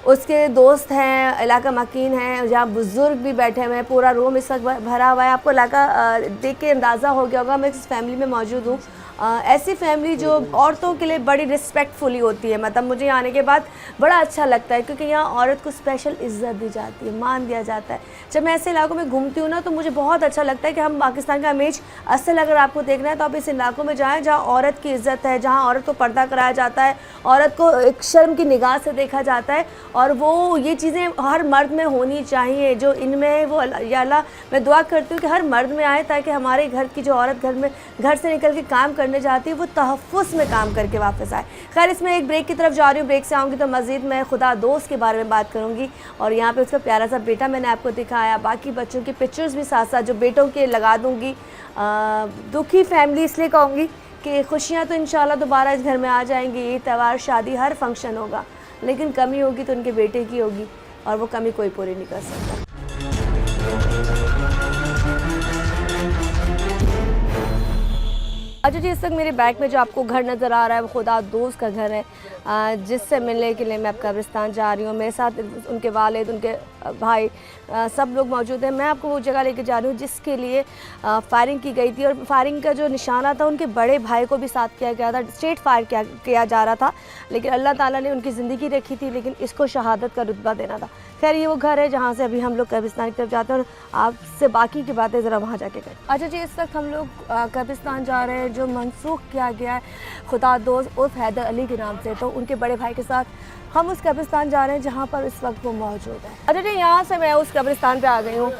उसके दोस्त हैं, इलाका मकीन हैं, जहाँ बुज़ुर्ग भी बैठे हुए हैं। पूरा रूम इस वक्त भरा हुआ है। आपको इलाका देख के अंदाज़ा हो गया होगा, मैं इस फैमिली में मौजूद हूँ। ऐसी फैमिली जो औरतों के लिए बड़ी रिस्पेक्टफुली होती है। मतलब मुझे यहाँ आने के बाद बड़ा अच्छा लगता है, क्योंकि यहाँ औरत को स्पेशल इज़्ज़त दी जाती है, मान दिया जाता है। जब मैं ऐसे इलाकों में घूमती हूँ ना, तो मुझे बहुत अच्छा लगता है कि हम पाकिस्तान का इमेज असल अगर आपको देखना है तो आप इस इलाकों में जाएँ जहाँ औरत की इज़्ज़त है, जहाँ औरत को पर्दा कराया जाता है, औरत को एक शर्म की निगाह से देखा जाता है। और वो ये चीज़ें हर मर्द में होनी चाहिए जो इनमें है। वो या अल्लाह, मैं दुआ करती हूँ कि हर मर्द में आए, ताकि हमारे घर की जो औरत घर से निकल के काम करने करने जाती है वो तहफ़्फ़ुज़ में काम करके वापस आए। खैर इसमें एक ब्रेक की तरफ जा रही हूँ, ब्रेक से आऊँगी तो मज़ीद मैं खुदा दोस्त के बारे में बात करूँगी और यहाँ पे उसका प्यारा सा बेटा मैंने आपको दिखाया, बाकी बच्चों की पिक्चर्स भी साथ साथ जो बेटों के लगा दूँगी। दुखी फैमिली इसलिए कहूँगी कि खुशियाँ तो इंशाल्लाह दोबारा इस घर में आ जाएंगी, ईद त्यौहार शादी हर फंक्शन होगा, लेकिन कमी होगी तो उनके बेटे की होगी और वो कमी कोई पूरी नहीं कर सकता। अच्छा जी, इस वक्त मेरे बैग में जो आपको घर नज़र आ रहा है वो खुदा दोस्त का घर है, जिससे मिलने के लिए मैं अब कब्रिस्तान जा रही हूँ। मेरे साथ उनके वालिद, उनके भाई, सब लोग मौजूद हैं। मैं आपको वो जगह लेके जा रही हूँ जिसके लिए फायरिंग की गई थी और फायरिंग का जो निशाना था उनके बड़े भाई को भी साथ किया गया था। स्ट्रेट फायर किया जा रहा था, लेकिन अल्लाह ताला ने उनकी ज़िंदगी रखी थी, लेकिन इसको शहादत का रुतबा देना था। खैर ये वो घर है जहाँ से अभी हम लोग कब्रिस्तान की तरफ जाते हैं और आपसे बाकी की बातें ज़रा वहाँ जाके करें। अच्छा जी, इस वक्त हम लोग कब्रिस्तान जा रहे हैं जो मनसूख किया गया है खुदा दोस्त उर्फ हैदर अली के नाम से। तो उनके बड़े भाई के साथ हम उस कब्रिस्तान जा रहे हैं जहाँ पर इस वक्त वो मौजूद है। अच्छा जी, यहाँ से मैं उस कब्रिस्तान पे आ गई हूँ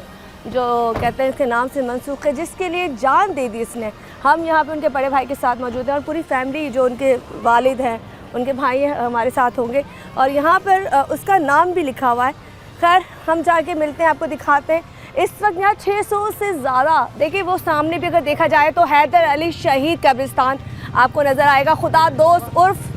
जो कहते हैं इसके नाम से मनसूख है, जिसके लिए जान दे दी इसने। हम यहाँ पे उनके बड़े भाई के साथ मौजूद हैं और पूरी फैमिली जो उनके वालिद हैं, उनके भाई हैं, हमारे साथ होंगे और यहाँ पर उसका नाम भी लिखा हुआ है। खैर हम जाके मिलते हैं, आपको दिखाते हैं। इस वक्त यहाँ 600 से ज़्यादा, देखिए वो सामने भी अगर देखा जाए तो हैदर अली शहीद कब्रिस्तान आपको नज़र आएगा। खुदा दोस्त उर्फ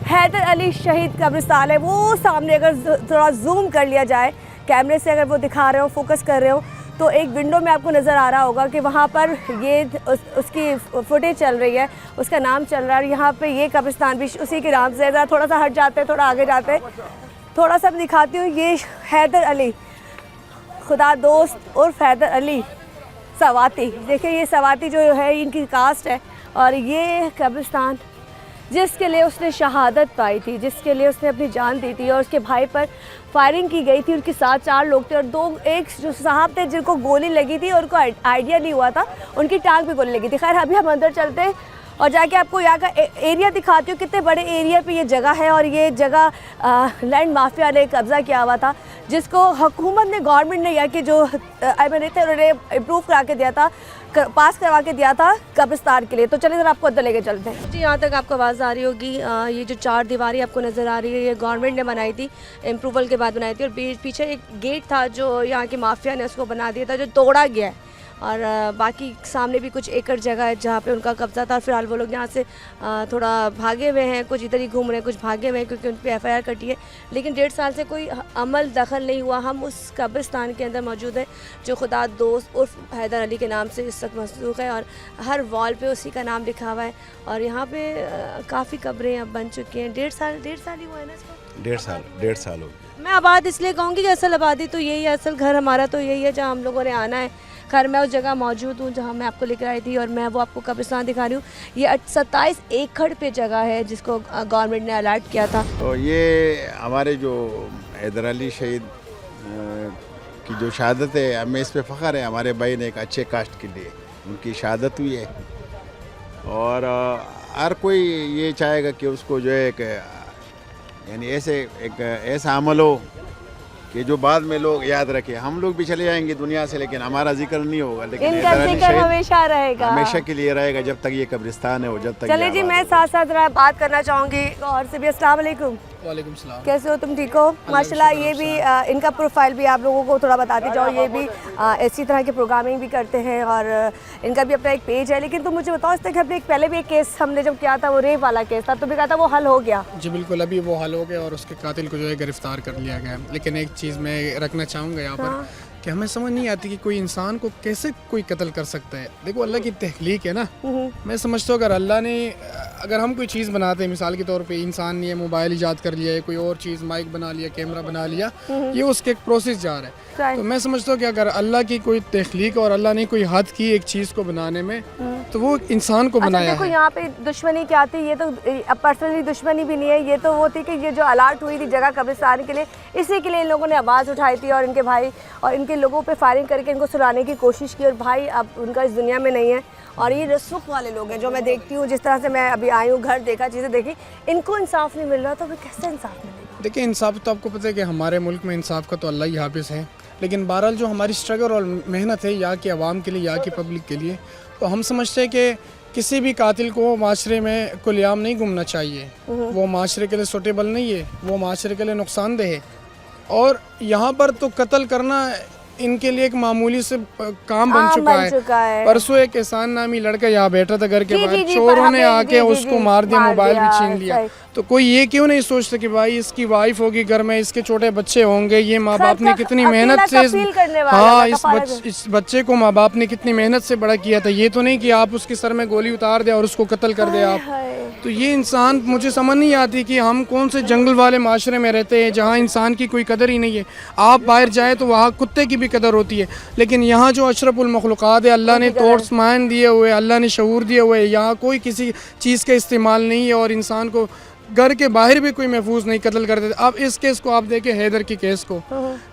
हैदर अली शहीद कब्रिस्तान है वो सामने। अगर थोड़ा जूम कर लिया जाए कैमरे से, अगर वो दिखा रहे हो, फोकस कर रहे हो, तो एक विंडो में आपको नज़र आ रहा होगा कि वहाँ पर ये उसकी फुटेज चल रही है, उसका नाम चल रहा है। यहाँ पे ये कब्रिस्तान भी उसी के नाम से है। थोड़ा सा हट जाते हैं, थोड़ा आगे जाते हैं, थोड़ा सा दिखाती हूँ। ये हैदर अली खुदा दोस्त उर्फ हैदर अली सवाती, देखिए ये सवाती जो है इनकी कास्ट है और ये कब्रिस्तान जिसके लिए उसने शहादत पाई थी, जिसके लिए उसने अपनी जान दी थी और उसके भाई पर फायरिंग की गई थी। उनके साथ 4 लोग थे और एक जो साहब थे जिनको गोली लगी थी और उनको आइडिया नहीं हुआ था, उनकी टांग पे गोली लगी थी। खैर अभी हम अंदर चलते हैं और जाके आपको यहाँ का एरिया दिखाती हूँ, कितने बड़े एरिया पे ये जगह है। और ये जगह लैंड माफिया ने कब्ज़ा किया हुआ था, जिसको हुकूमत ने, गवर्नमेंट ने या कि जो उन्होंने इम्प्रूव करा के दिया था, पास करवा के दिया था कब्रिस्तान के लिए। तो चलिए ज़रा आपको अंदर लेके चलते हैं जी। यहाँ तक आपको आवाज़ आ रही होगी, ये जो 4 दीवारी आपको नज़र आ रही है ये गवर्नमेंट ने बनाई थी, इम्प्रूवल के बाद बनाई थी। और पीछे एक गेट था जो यहाँ की माफिया ने उसको बना दिया था, जो तोड़ा गया है। और बाकी सामने भी कुछ एकड़ जगह है जहाँ पे उनका कब्ज़ा था। फिलहाल वो लोग यहाँ से थोड़ा भागे हुए हैं, कुछ इधर ही घूम रहे हैं, कुछ भागे हुए हैं क्योंकि उन पर FIR कटी है। लेकिन 1.5 साल से कोई अमल दखल नहीं हुआ। हम उस कब्रिस्तान के अंदर मौजूद है जो खुदा दोस्त उर्फ हैदर अली के नाम से इस वक्त मसरूख है और हर वॉल पे उसी का नाम लिखा हुआ है। और यहाँ पे काफ़ी कब्रें अब बन चुकी हैं। 1.5 साल ही हुआ है ना इसको? 1.5 साल हो गया। मैं आबाद इसलिए कहूँगी कि असल आबादी तो यही है, असल घर हमारा तो यही है जहाँ हम लोगों ने आना है। खैर मैं उस जगह मौजूद हूँ जहाँ मैं आपको लेकर आई थी और मैं वो आपको कब्रिस्तान दिखा रही हूँ। ये 27 एकड़ पे जगह है जिसको गवर्नमेंट ने अलर्ट किया था। तो ये हमारे जो हैदर अली शहीद की जो शहादत है, हमें इस पे फ़ख्र है। हमारे भाई ने एक अच्छे कास्ट के लिए उनकी शहादत हुई है और हर कोई ये चाहेगा कि उसको जो है यानी ऐसा अमल हो कि जो बाद में लोग याद रखें। हम लोग भी चले जाएंगे दुनिया से, लेकिन हमारा जिक्र नहीं होगा, लेकिन इनका जिक्र हमेशा रहेगा, हमेशा के लिए रहेगा जब तक ये कब्रिस्तान है और जब तक। चलिए जी, मैं साथ साथ बात करना चाहूँगी और से भी। अस्सलाम वालेकुम। वालेकुम सलाम। कैसे हो तुम? ठीक हो? माशाल्लाह। ये भी इनका प्रोफाइल भी आप लोगों को थोड़ा बताते जाओ। ये भी इसी तरह की प्रोग्रामिंग भी करते हैं और इनका भी अपना एक पेज है। लेकिन तुम मुझे बताओ, इस तक हमने पहले भी एक केस हमने जब किया था, वो रेप वाला केस था, तुम्हें कहा था वो हल हो गया? जी बिल्कुल, अभी वो हल हो गया और उसके कातिल को जो है गिरफ्तार कर लिया गया। लेकिन एक चीज़ मैं रखना चाहूँगा यहाँ पर कि हमें समझ नहीं आती कि कोई इंसान को कैसे कोई कत्ल कर सकता है। देखो अल्लाह की तख्लीक है ना। मैं समझता हूँ अगर हम कोई चीज़ बनाते हैं, मिसाल के तौर पे इंसान ने मोबाइल ईजाद कर लिया है, कोई और चीज़ माइक बना लिया, कैमरा बना लिया, ये उसके एक प्रोसेस जा रहा है। तो मैं समझता हूँ कि अगर अल्लाह की कोई तख्लीक और अल्लाह ने कोई हद की एक चीज़ को बनाने में, तो वो इंसान को बनाया देखो है। यहाँ पे दुश्मनी क्या थी, ये तो पर्सनली दुश्मनी भी नहीं है, ये तो वो थी कि ये जो अलर्ट हुई थी जगह कब्रिस्तान के लिए, इसी के लिए इन लोगों ने आवाज़ उठाई थी और इनके भाई और इनके लोगों पे फायरिंग करके इनको सुलाने की कोशिश की। और भाई अब उनका इस दुनिया में नहीं है और ये रसूख वाले लोग हैं जो मैं देखती हूँ, जिस तरह से मैं अभी आई हूँ, घर देखा, चीज़ें देखी, इनको इंसाफ नहीं मिल रहा, तो फिर कैसे इंसाफ मिलेगा? देखिए इंसाफ तो आपको पता है कि हमारे मुल्क में इंसाफ का तो अल्लाह ही हाफिज़ है। लेकिन बहरहाल जो हमारी स्ट्रगल और मेहनत है यहाँ की आवाम के लिए, यहाँ की पब्लिक के लिए, तो हम समझते हैं कि किसी भी कातिल को माशरे में खुलेआम नहीं घूमना चाहिए, वो माशरे के लिए सूटेबल नहीं है, वो माशरे के लिए नुकसानदेह है। और यहाँ पर तो कत्ल करना इनके लिए एक मामूली से काम बन चुका है। परसों एक एहसान नामी लड़का यहाँ बैठा था घर के बाहर, चोरों ने आके उसको मार दिया, मोबाइल भी छीन लिया। तो कोई ये क्यों नहीं सोचता कि भाई इसकी वाइफ होगी घर में, इसके छोटे बच्चे होंगे, ये माँ बाप ने कितनी मेहनत से इस बच्चे को माँ बाप ने कितनी मेहनत से बड़ा किया था। ये तो नहीं कि आप उसके सर में गोली उतार दे और उसको कत्ल कर दे आप। तो ये इंसान, मुझे समझ नहीं आती कि हम कौन से जंगल वाले माशरे में रहते हैं जहाँ इंसान की कोई कदर ही नहीं है। आप बाहर जाए तो वहाँ कुत्ते की भी कदर होती है, लेकिन यहाँ जो अशरफुल मखलूक़ात है, अल्लाह ने तोर्स मान दिए हुए, अल्लाह ने शऊर दिए हुए, यहाँ कोई किसी चीज़ का इस्तेमाल नहीं है और इंसान को घर के बाहर भी कोई महफूज नहीं कत्ल कर देते। अब इस केस को आप देखें, हैदर के केस को।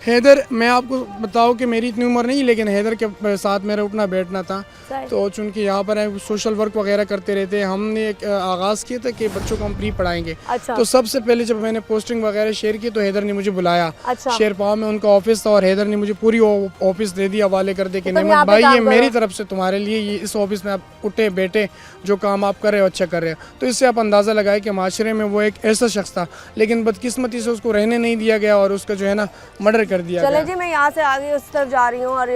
हैदर, मैं आपको बताऊं कि मेरी इतनी उम्र नहीं, लेकिन हैदर के साथ मेरा उठना बैठना था। तो चूँकि यहाँ पर सोशल वर्क वगैरह करते रहते हैं, हमने एक आगाज़ किया था कि बच्चों को हम प्री पढ़ाएंगे। अच्छा। तो सबसे पहले जब मैंने पोस्टिंग वगैरह शेयर की तो हैदर ने मुझे बुलाया। अच्छा। शेरपाव में उनका ऑफिस था और हैदर ने मुझे पूरी ऑफिस दे दी हवाले कर दे कि नेमत भाई ये मेरी तरफ से तुम्हारे लिए, ये इस ऑफिस में आप उठे बैठे, जो काम आप कर रहे हो अच्छा कर रहे हो। तो इससे आप अंदाज़ा लगाए कि माशरे में वो एक ऐसा शख्स था, लेकिन बदकिस्मती से उसको रहने नहीं दिया गया और उसका जो है ना मर्डर कर दिया गया। चले जी, मैं यहाँ से आगे उस तरफ जा रही हूँ और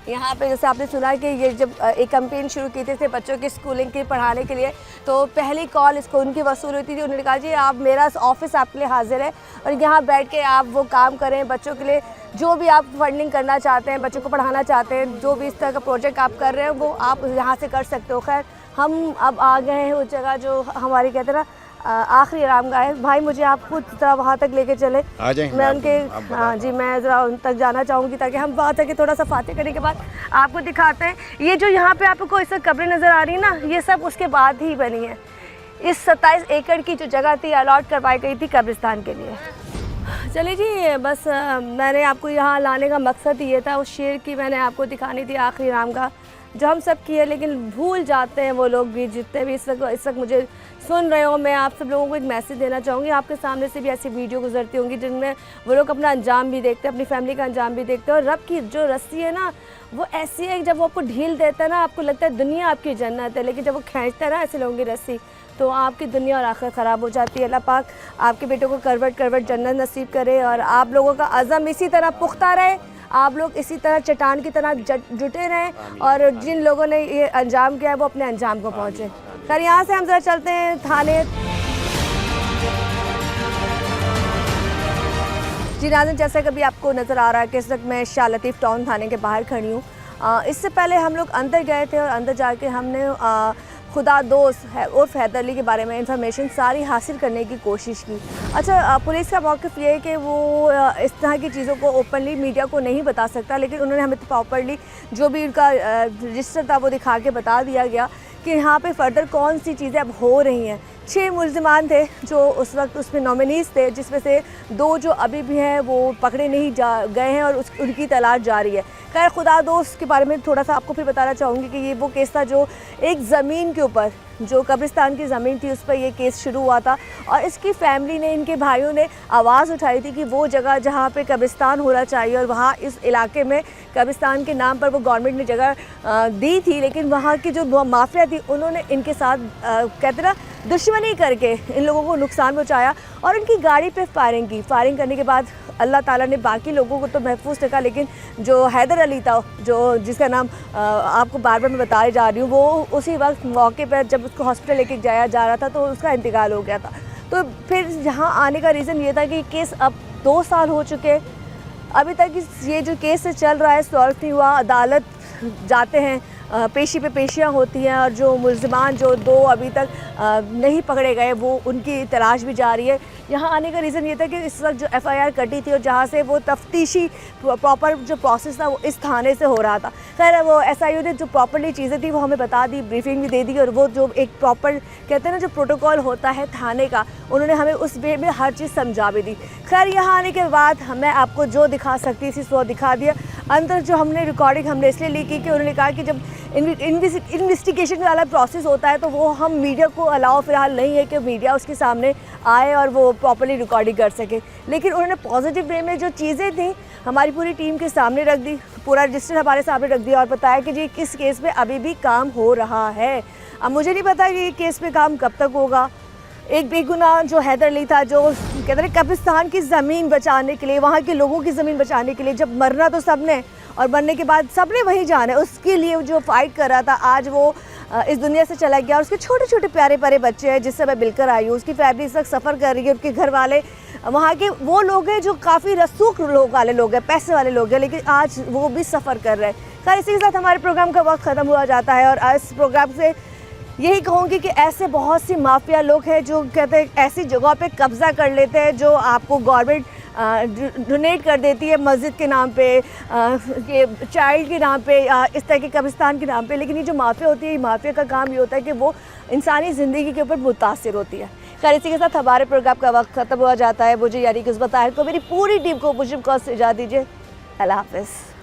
यहाँ पे जैसे आपने सुना कि ये जब एक कैंपेन शुरू की थे बच्चों की स्कूलिंग की पढ़ाने के लिए, तो पहली कॉल इसको उनकी वसूल हुई थी। उन्होंने कहा जी आप, मेरा ऑफिस आपके लिए हाजिर है और यहाँ बैठ के आप वो काम करें बच्चों के लिए, जो भी आप फंडिंग करना चाहते हैं, बच्चों को पढ़ाना चाहते हैं, जो भी इस तरह का प्रोजेक्ट आप कर रहे हैं वो आप यहाँ से कर सकते हो। खैर हम अब आ गए हैं उस जगह जो हमारी कहते हैं ना आखिरी आरामगाह है। भाई मुझे आप खुद तरह वहाँ तक लेके चले, आ जाए मैं उनके, हाँ जी, मैं ज़रा उन तक जाना चाहूँगी ताकि हम वहाँ तक थोड़ा सा फाते करने के बाद आपको दिखाते हैं। ये जो यहाँ पे आपको इस कब्रें नज़र आ रही है ना, ये सब उसके बाद ही बनी है। इस 27 एकड़ की जो जगह थी अलॉट करवाई गई थी कब्रिस्तान के लिए। चलिए जी, बस मैंने आपको यहाँ लाने का मकसद ये था, उस शेर की मैंने आपको दिखानी थी आखिरी आरामगाह जो हम सब की है, लेकिन भूल जाते हैं वो लोग भी, जितने भी इस वक्त मुझे सुन रहे हो। मैं आप सब लोगों को एक मैसेज देना चाहूँगी, आपके सामने से भी ऐसी वीडियो गुजरती होंगी जिनमें वो लोग अपना अंजाम भी देखते हैं, अपनी फैमिली का अंजाम भी देखते हैं। और रब की जो रस्सी है ना, वो ऐसी है जब वो आपको ढील देता है ना, आपको लगता है दुनिया आपकी जन्नत है, लेकिन जब वो खींचता है ना ऐसे लोगों की रस्सी, तो आपकी दुनिया और आखिरत ख़राब हो जाती है। अल्लाह पाक आपके बेटों को करवट जन्नत नसीब करे और आप लोगों का अज़म इसी तरह पुख्ता रहे, आप लोग इसी तरह चट्टान की तरह जुटे रहें और जिन लोगों ने ये अंजाम किया है वो अपने अंजाम को पहुँचे। खैर यहाँ से हम ज़रा चलते हैं थाने। जी नाज़रीन, जैसा कभी आपको नज़र आ रहा है कि इस वक्त मैं शाह लतीफ़ टाउन थाने के बाहर खड़ी हूँ। इससे पहले हम लोग अंदर गए थे और अंदर जाके हमने खुदा दोस्त है उर्फ हैदर अली के बारे में इंफॉर्मेशन सारी हासिल करने की कोशिश की। अच्छा, पुलिस का मौक़िफ़ ये है कि वो इस तरह की चीज़ों को ओपनली मीडिया को नहीं बता सकता, लेकिन उन्होंने हमें प्रॉपर्ली जो भी उनका रजिस्टर था वो दिखा के बता दिया गया कि यहाँ पे फर्दर कौन सी चीज़ें अब हो रही हैं। 6 मुल्ज़िमान थे जो उस वक्त उसमें नॉमिनीज़ थे, जिसमें से 2 जो अभी भी हैं वो पकड़े नहीं गए हैं और उनकी तलाश जारी है। खैर, खुदा दोस्त के बारे में थोड़ा सा आपको फिर बताना चाहूँगी कि ये वो केस था जो एक ज़मीन के ऊपर, जो कब्रिस्तान की ज़मीन थी उस पर ये केस शुरू हुआ था और इसकी फैमिली ने, इनके भाइयों ने आवाज़ उठाई थी कि वो जगह जहाँ पे कब्रिस्तान होना चाहिए और वहाँ इस इलाके में कब्रिस्तान के नाम पर वो गवर्नमेंट ने जगह दी थी, लेकिन वहाँ की जो माफिया थी उन्होंने इनके साथ कहते ना दुश्मनी करके इन लोगों को नुकसान पहुँचाया और इनकी गाड़ी पे फायरिंग करने के बाद अल्लाह ताला ने बाकी लोगों को तो महफूज रखा, लेकिन जो हैदर अली था, जो जिसका नाम आपको बार बार मैं बताई जा रही हूँ, वो उसी वक्त मौके पर जब उसको हॉस्पिटल लेके जाया जा रहा था तो उसका इंतकाल हो गया था। तो फिर यहाँ आने का रीज़न ये था कि केस अब 2 साल हो चुके, अभी तक ये जो केस चल रहा है सॉल्व नहीं हुआ। अदालत जाते हैं, पेशी पे पेशियाँ होती हैं और जो मुल्ज़िमान जो 2 अभी तक नहीं पकड़े गए वो उनकी तलाश भी जारी है। यहाँ आने का रीज़न ये था कि इस वक्त जो FIR कटी थी और जहाँ से वो तफ्तीशी प्रॉपर जो प्रोसेस था वो इस थाने से हो रहा था। खैर, वो SIO ने जो प्रॉपरली चीज़ें थी वो हमें बता दी, ब्रीफिंग भी दे दी और वो जो एक प्रॉपर कहते हैं ना जो प्रोटोकॉल होता है थाने का, उन्होंने हमें उस वे में हर चीज़ समझा भी दी। खैर, यहाँ आने के बाद मैं आपको जो दिखा सकती थी वो दिखा दिया। अंदर जो हमने रिकॉर्डिंग हमने इसलिए ली कि उन्होंने कहा कि जब इन्वेस्टिगेशन वाला प्रोसेस होता है तो वो हम मीडिया को अलाउ फ़िलहाल नहीं है कि मीडिया उसके सामने आए और वो प्रॉपर्ली रिकॉर्डिंग कर सके, लेकिन उन्होंने पॉजिटिव वे में जो चीज़ें थी हमारी पूरी टीम के सामने रख दी, पूरा रजिस्टर हमारे सामने रख दिया और बताया कि जी किस केस पे अभी भी काम हो रहा है। अब मुझे नहीं पता कि ये केस पे काम कब तक होगा। एक बेगुनाह जो हैदर अली था, जो कहते हैं कब्रिस्तान की ज़मीन बचाने के लिए, वहाँ के लोगों की ज़मीन बचाने के लिए, जब मरना तो सबने और मरने के बाद सबने वहीं जाना है, उसके लिए जो फ़ाइट कर रहा था, आज वो इस दुनिया से चला गया। और उसके छोटे छोटे प्यारे प्यारे बच्चे हैं जिससे मैं मिलकर आई हूँ, उसकी फैमिली इस वक्त सफ़र कर रही है, उनके घर वाले वहाँ के वो लोग हैं जो काफ़ी रसूख लोग वाले लोग हैं, पैसे वाले लोग हैं, लेकिन आज वो भी सफ़र कर रहे हैं। खैर, इसी के साथ हमारे प्रोग्राम का वक्त ख़त्म हुआ जाता है और इस प्रोग्राम से यही कहूँगी कि ऐसे बहुत सी माफिया लोग हैं जो कहते हैं ऐसी जगह पे कब्ज़ा कर लेते हैं जो आपको गवर्नमेंट डोनेट कर देती है मस्जिद के नाम पे, ये चाइल्ड के नाम पे, इस तरह के कब्रिस्तान के नाम पे। लेकिन ये जो माफिया होती है, ये माफिया का काम ये होता है कि वो इंसानी ज़िंदगी के ऊपर मुतासिर होती है। खैर, इसी के साथ हमारे प्रोग्राम का वक्त ख़त्म हुआ जाता है। मुझे यानी कि उस बताहिर को, मेरी पूरी टीम को मुझे इजाज़त दीजिए। अल्लाह हाफ़िज़।